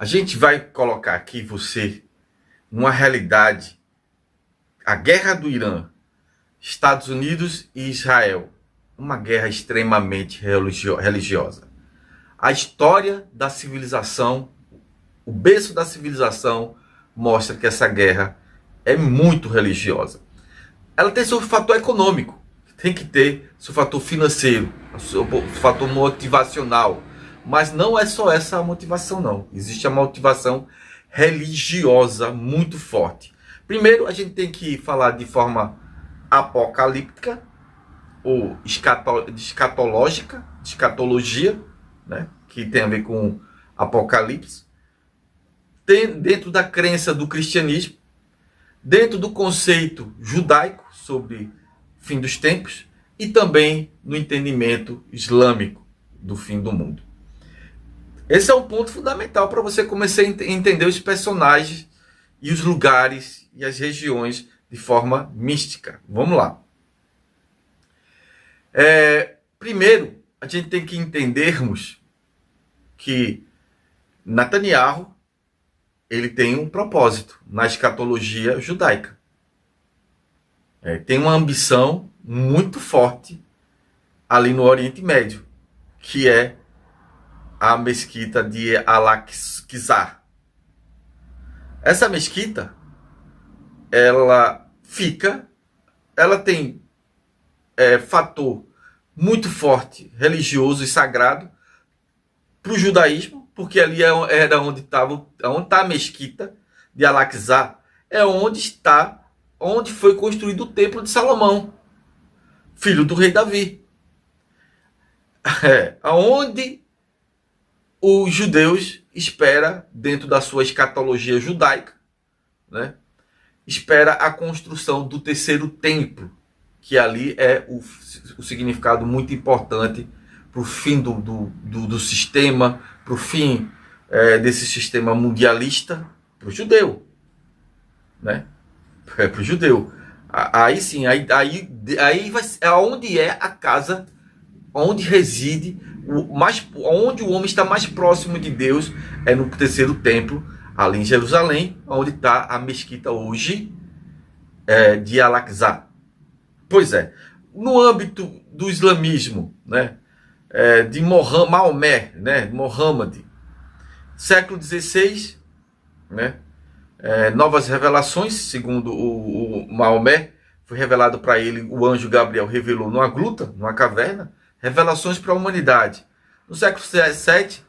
A gente vai colocar aqui você numa realidade, a guerra do Irã, Estados Unidos e Israel, uma guerra extremamente religiosa. A história da civilização, o berço da civilização, mostra que essa guerra é muito religiosa. Ela tem seu fator econômico, tem que ter seu fator financeiro, seu fator motivacional. Mas não é só essa a motivação, não. Existe a motivação religiosa muito forte. Primeiro, a gente tem que falar de forma apocalíptica ou escatologia, né? Que tem a ver com apocalipse. Dentro da crença do cristianismo, dentro do conceito judaico sobre fim dos tempos e também no entendimento islâmico do fim do mundo. Esse é um ponto fundamental para você começar a entender os personagens e os lugares e as regiões de forma mística. Vamos lá. Primeiro, a gente tem que entendermos que Netanyahu ele tem um propósito na escatologia judaica. Tem uma ambição muito forte ali no Oriente Médio, que é a mesquita de Al-Aqsa. Essa mesquita, ela tem fator muito forte religioso e sagrado para o judaísmo, porque ali era onde está a mesquita de Al-Aqsa, é onde foi construído o templo de Salomão, filho do rei Davi. Aonde os judeus espera, dentro da sua escatologia judaica, né, espera a construção do terceiro templo, que ali é o significado muito importante para o fim do sistema, para o fim desse sistema mundialista, para o judeu. Né? Para o judeu. Aí sim, aí vai ser onde é a casa, onde reside, onde o homem está mais próximo de Deus, é no terceiro templo, ali em Jerusalém, onde está a mesquita hoje de Al-Aqsa. Pois é, no âmbito do islamismo, né, de Maomé, né, Muhammad, século XVI, né, novas revelações, segundo o Maomé, foi revelado para ele, o anjo Gabriel revelou numa gruta, numa caverna, revelações para a humanidade. No século VII,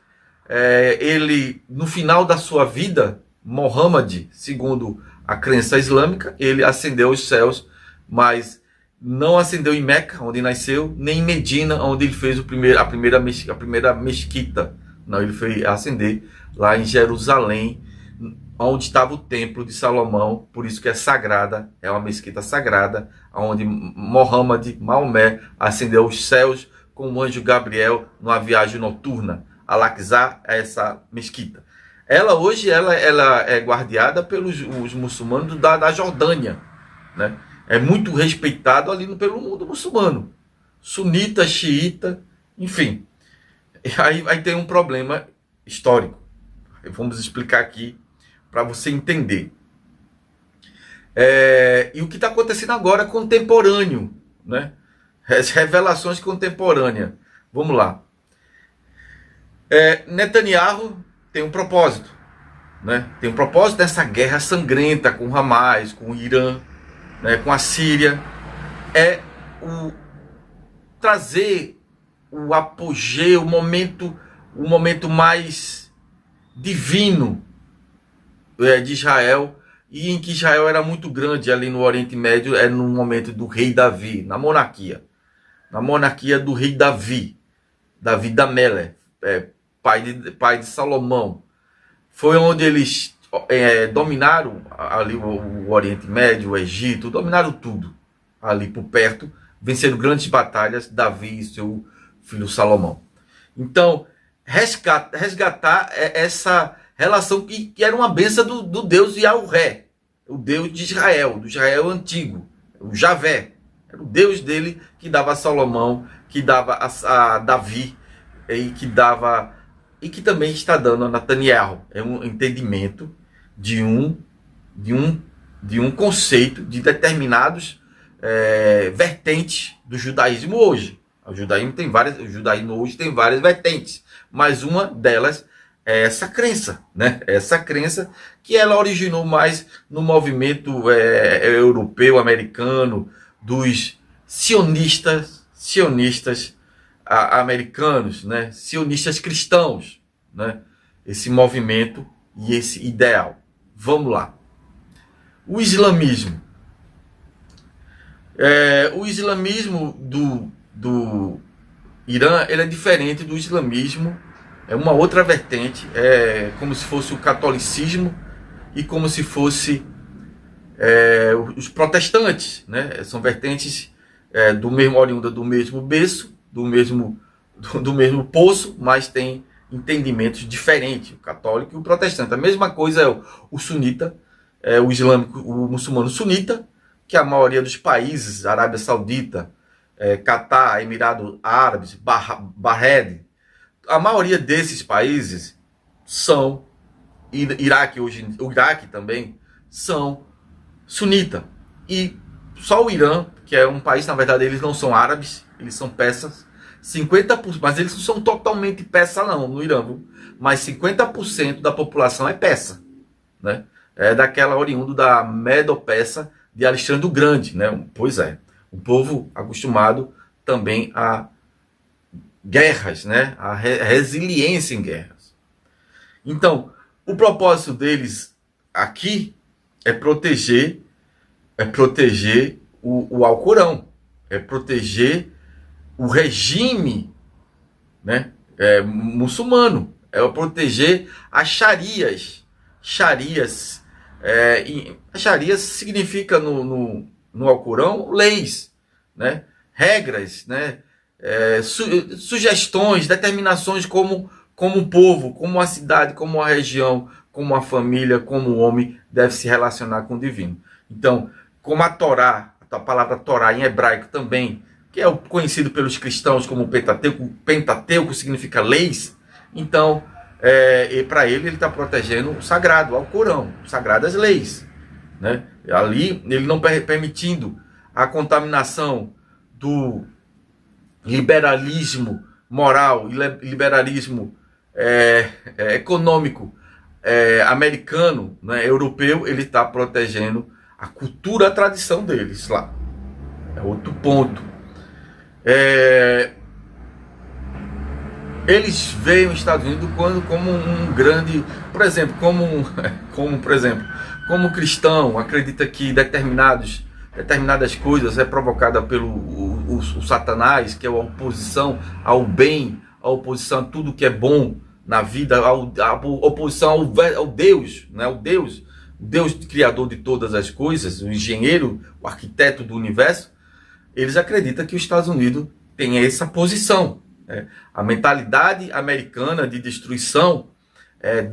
ele, no final da sua vida, Muhammad, segundo a crença islâmica, ele ascendeu aos céus, mas não ascendeu em Meca, onde nasceu, nem em Medina, onde ele fez a primeira mesquita. Não, ele foi ascender lá em Jerusalém, onde estava o templo de Salomão, por isso que é sagrada, é uma mesquita sagrada, onde Maomé, ascendeu aos céus com o anjo Gabriel numa viagem noturna. Al-Aqsa é essa mesquita. Ela hoje ela é guardiada pelos os muçulmanos da Jordânia, né? É muito respeitado ali pelo mundo muçulmano, sunita, xiita, enfim. Aí tem um problema histórico. Vamos explicar aqui para você entender. E o que está acontecendo agora é contemporâneo, né? As revelações contemporâneas. Vamos lá. Netanyahu tem um propósito, né? Tem um propósito dessa guerra sangrenta com o Hamas, com o Irã, né, com a Síria, trazer o apogeu, o momento mais divino de Israel, e em que Israel era muito grande ali no Oriente Médio, no momento do rei Davi, na monarquia do rei Davi da Melech, pai de Salomão. Foi onde eles dominaram ali o Oriente Médio, o Egito, dominaram tudo ali por perto, venceram grandes batalhas, Davi e seu filho Salomão. Então, resgatar essa relação que era uma bênção do Deus Yahvé, o Deus de Israel, do Israel antigo, o Javé, era o Deus dele que dava a Salomão, que dava a Davi, e que dava e que também está dando a Netanyahu. É um entendimento de um conceito de determinados vertentes do judaísmo hoje. O judaísmo hoje tem várias vertentes, mas uma delas é essa crença, né? Essa crença que ela originou mais no movimento europeu, americano, dos sionistas americanos, né? Sionistas cristãos, né? Esse movimento e esse ideal. Vamos lá. O islamismo. O islamismo do Irã, ele é diferente do islamismo, é uma outra vertente, é como se fosse o catolicismo e como se fosse os protestantes, né? São vertentes oriunda do mesmo berço, do mesmo poço, mas tem entendimentos diferentes, o católico e o protestante. A mesma coisa é o sunita, o islâmico, o muçulmano sunita, que a maioria dos países, Arábia Saudita, Catar, Emirados Árabes, Bahrein, a maioria desses países são, Iraque hoje, o Iraque também, são sunita. E só o Irã, que é um país, na verdade, eles não são árabes, eles são persas, 50%, mas eles não são totalmente persa não, no Irã, viu? Mas 50% da população é persa, né? É daquela oriundo da Medo-Persa de Alexandre o Grande, né? Pois é, um povo acostumado também a guerras, né? A resiliência em guerras. Então, o propósito deles aqui é proteger o Alcorão, é proteger o regime, né? Muçulmano, é proteger as Sharias. Sharias significa no Alcorão leis, né? Regras, né? Sugestões, determinações como o povo, como a cidade, como a região, como a família, como o homem deve se relacionar com o divino. Então, como a Torá, a palavra Torá em hebraico também, que é conhecido pelos cristãos como Pentateuco significa leis, então, para ele está protegendo o sagrado, o Alcorão, sagradas leis, né? Ali, ele não permitindo a contaminação do liberalismo moral e liberalismo econômico americano, né, europeu, ele está protegendo a cultura, a tradição deles lá. É outro ponto. Eles veem os Estados Unidos como um grande, por exemplo, como cristão, acredita que determinadas coisas é provocada pelo o Satanás, que é a oposição ao bem, a oposição a tudo que é bom na vida, a oposição ao Deus, né? O Deus criador de todas as coisas, o engenheiro, o arquiteto do universo. Eles acreditam que os Estados Unidos tem essa posição. A mentalidade americana de destruição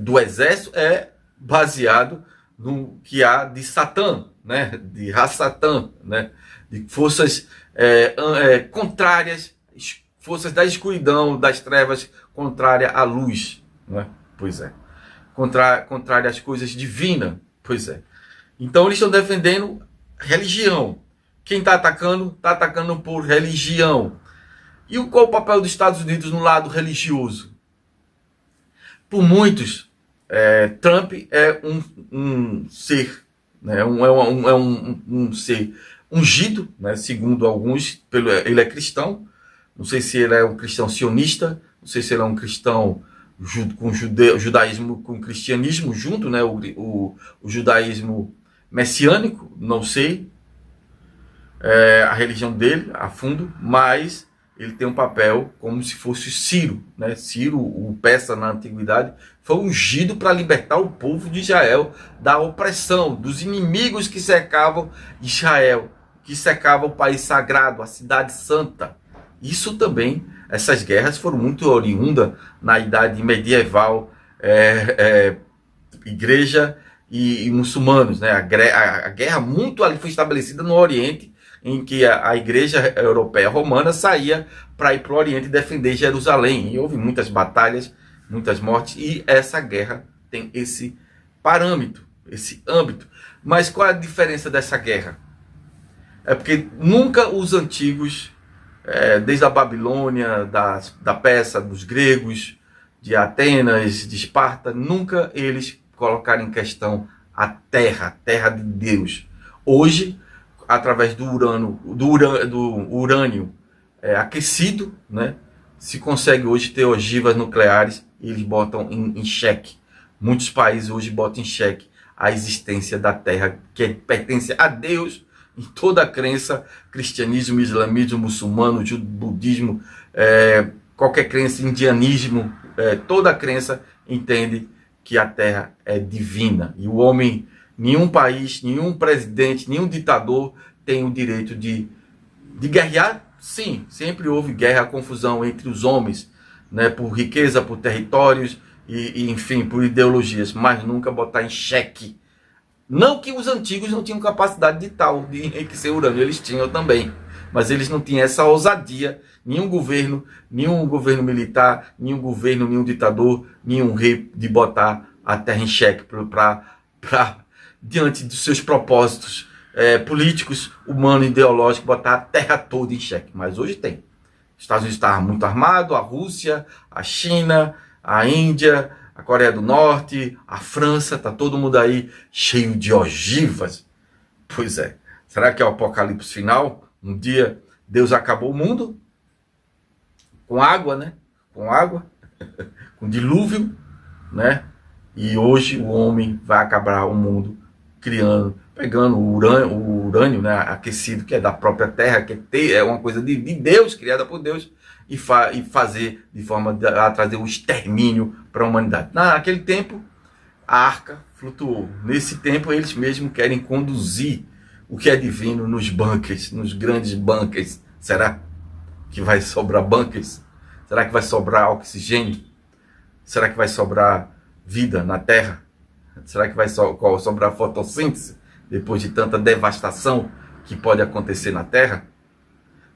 do exército é baseado no que há de Satã, né? De Ra-Satã, né? De forças contrárias, forças da escuridão, das trevas, contrária à luz, né? Pois é. Contrária às coisas divinas, pois é. Então eles estão defendendo religião. Quem está atacando por religião. E qual o papel dos Estados Unidos no lado religioso? Por muitos, Trump é um ser, né? Um ser ungido, né? Segundo alguns, ele é cristão. Não sei se ele é um cristão sionista, não sei se ele é um cristão com judaísmo, com cristianismo junto, né? O judaísmo messiânico, não sei a religião dele a fundo, mas ele tem um papel como se fosse Ciro, né? Ciro, o persa na antiguidade, foi ungido para libertar o povo de Israel da opressão, dos inimigos que cercavam Israel, que cercavam o país sagrado, a cidade santa. Isso também, essas guerras foram muito oriundas na idade medieval, igreja e muçulmanos, né? A guerra muito ali foi estabelecida no Oriente, em que a igreja europeia romana saía para ir para o Oriente defender Jerusalém. E houve muitas batalhas muitas mortes, e essa guerra tem esse parâmetro, esse âmbito. Mas qual é a diferença dessa guerra? É porque nunca os antigos, desde a Babilônia, da Pérsia, dos gregos, de Atenas, de Esparta, nunca eles colocaram em questão a terra de Deus. Hoje, através do urânio aquecido, né, se consegue hoje ter ogivas nucleares e eles botam em xeque. Muitos países hoje botam em xeque a existência da terra que pertence a Deus em toda a crença, cristianismo, islamismo, muçulmano, budismo, qualquer crença, indianismo, toda a crença entende que a terra é divina. E o homem, nenhum país, nenhum presidente, nenhum ditador tem o direito de guerrear. Sim, sempre houve guerra, confusão entre os homens, né, por riqueza, por territórios, e enfim, por ideologias, mas nunca botar em xeque. Não que os antigos não tinham capacidade de tal, de enriquecer urânio, eles tinham também, mas eles não tinham essa ousadia. Nenhum governo militar, nenhum governo, nenhum ditador, nenhum rei, de botar a terra em xeque diante dos seus propósitos políticos, humanos, ideológicos, botar a terra toda em xeque. Mas hoje tem. Os Estados Unidos estavam muito armados, a Rússia, a China, a Índia, a Coreia do Norte, a França, tá todo mundo aí cheio de ogivas. Pois é. Será que é o apocalipse final? Um dia Deus acabou o mundo com água, né? Com água, com dilúvio, né? E hoje o homem vai acabar o mundo pegando o urânio, né, aquecido, que é da própria terra, que é uma coisa de Deus, criada por Deus, e fazer de forma a trazer o extermínio para a humanidade. Naquele tempo, a arca flutuou. Nesse tempo, eles mesmos querem conduzir o que é divino nos bunkers, nos grandes bunkers. Será que vai sobrar bunkers? Será que vai sobrar oxigênio? Será que vai sobrar vida na Terra? Será que vai sobrar fotossíntese depois de tanta devastação que pode acontecer na Terra?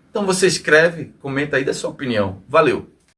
Então você escreve, comenta aí da sua opinião. Valeu!